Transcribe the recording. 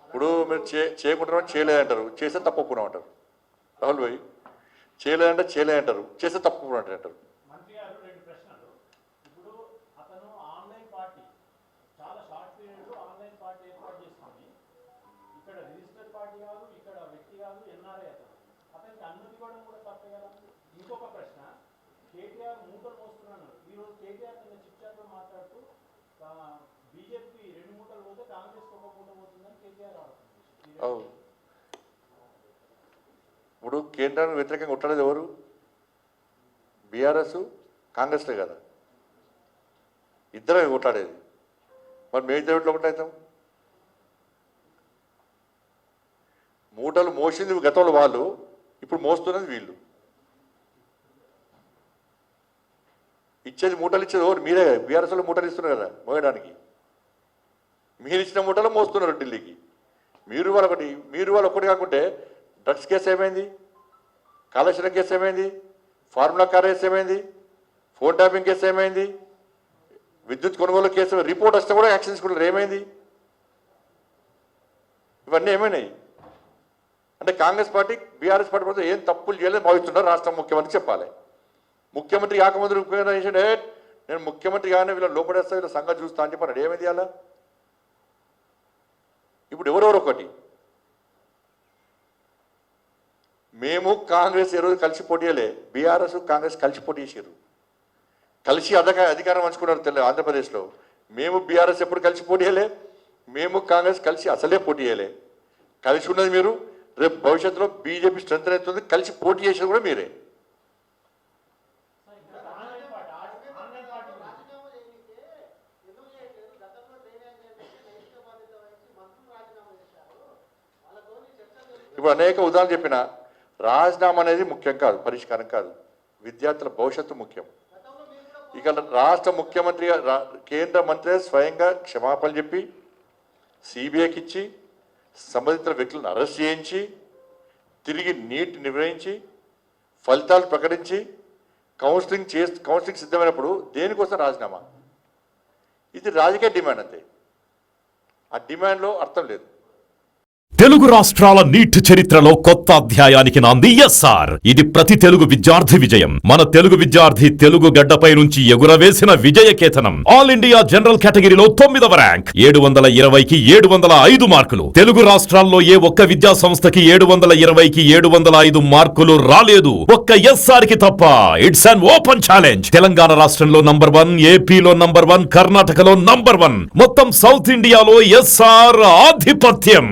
ఇప్పుడు మీరు చేయకుండా చేయలేదంటారు, చేస్తే తప్పు ఒప్పుకున్నాం అంటారు. రాహుల్ భాయ్ చేయలేదంటే చేయలేదంటారు, చేస్తే తప్పు ఒప్పుకున్నట్టు అంటారు. ఇంకొక ప్రశ్న, కేటీఆర్ మూటలు మోస్తున్నాను. ఈరోజు కేటీఆర్ తన చిట్చాట్లో మాట్లాడుతూ బీజేపీ 2 మూటలు పోతే కాంగ్రెస్ 1 మూట పోతుందని కేటీఆర్ ఆడుతుంది. ఇప్పుడు కేంద్రానికి వ్యతిరేకంగా కొట్టలేదు ఎవరు? బీఆర్ఎస్ కాంగ్రెస్లే కదా, ఇద్దరే కొట్లాడేది. మరి మేము ఇద్దరు ఎట్లా కొట్టాయితాం? మూటలు మోసింది గతంలో వాళ్ళు, ఇప్పుడు మోస్తున్నది వీళ్ళు. ఇచ్చేది మూటలు ఇచ్చేది ఎవరు? మీరే. బీఆర్ఎస్లో మూటలు ఇస్తున్నారు కదా మోయడానికి. మీరు ఇచ్చిన మూటలు మోస్తున్నారు ఢిల్లీకి. మీరు వాళ్ళు ఒకటి కాకుంటే డ్రగ్స్ కేసు ఏమైంది? కాళేశ్వరం కేసు ఏమైంది? ఫార్ములా కార్ కేసు ఏమైంది? ఫోన్ ట్యాపింగ్ కేసు ఏమైంది? విద్యుత్ కొనుగోలు కేసు రిపోర్ట్ వస్తే కూడా యాక్షన్ తీసుకుంటారు. ఏమైంది? ఇవన్నీ ఏమైనాయి అంటే కాంగ్రెస్ పార్టీ బీఆర్ఎస్ పార్టీ ప్రభుత్వం ఏం తప్పులు చేయలేదు భావిస్తున్నారు. రాష్ట్ర ముఖ్యమంత్రి చెప్పాలి. ముఖ్యమంత్రి కాకముందు చేసాడే, నేను ముఖ్యమంత్రి కానీ వీళ్ళ లోపడేస్తా, వీళ్ళ సంగతి చూస్తా అని చెప్పాడు. ఏమైంది అలా? ఇప్పుడు ఎవరెవరు ఒకటి. మేము కాంగ్రెస్ ఈరోజు కలిసి పోటీయలే, బీఆర్ఎస్ కాంగ్రెస్ కలిసి పోటీ చేశారు. కలిసి అధికారం పంచుకున్నారు ఆంధ్రప్రదేశ్లో. మేము బీఆర్ఎస్ ఎప్పుడు కలిసి పోటీయలే, మేము కాంగ్రెస్ కలిసి అసలే పోటీ చేయలే. కలిసి ఉన్నది మీరు. రేపు భవిష్యత్తులో బీజేపీ స్ట్రెంత్ అవుతుంది. కలిసి పోటీ చేసేది కూడా మీరే. ఇప్పుడు అనేక ఉదాహరణలు చెప్పిన రాజీనామా అనేది ముఖ్యం కాదు, పరిష్కారం కాదు. విద్యార్థుల భవిష్యత్తు ముఖ్యం. ఇక రాష్ట్ర ముఖ్యమంత్రి కేంద్ర మంత్రి స్వయంగా క్షమాపణ చెప్పి సిబిఐకి ఇచ్చి సంబంధిత వ్యక్తులను అరెస్ట్ చేయించి తిరిగి నీట్ నిర్వహించి ఫలితాలు ప్రకటించి కౌన్సిలింగ్ సిద్ధమైనప్పుడు దేనికోసం రాజీనామా? ఇది రాజకీయ డిమాండ్ అంతే. ఆ డిమాండ్లో అర్థం లేదు. తెలుగు రాష్ట్రాల నీట్ చరిత్రలో కొత్త అధ్యాయానికి నాంది ఎస్ఆర్. ఇది ప్రతి తెలుగు విద్యార్థి విజయం. మన తెలుగు విద్యార్థి తెలుగు గడ్డపై నుంచి ఎగురవేసిన విజయకేతనం. ఆల్ ఇండియా జనరల్ కేటగిరీలో 9వ ర్యాంక్, 720కి 705 మార్కులు. తెలుగు రాష్ట్రాల్లో ఏ ఒక్క విద్యా సంస్థకి 720కి 705 మార్కులు రాలేదు, ఒక్క ఎస్ఆర్ కి తప్ప. It's an open challenge. Telangana రాష్ట్రంలో నంబర్ 1, ఏపీలో నంబర్ 1, కర్ణాటకలో నంబర్ 1, మొత్తం సౌత్ ఇండియాలో ఎస్ఆర్ ఆధిపత్యం.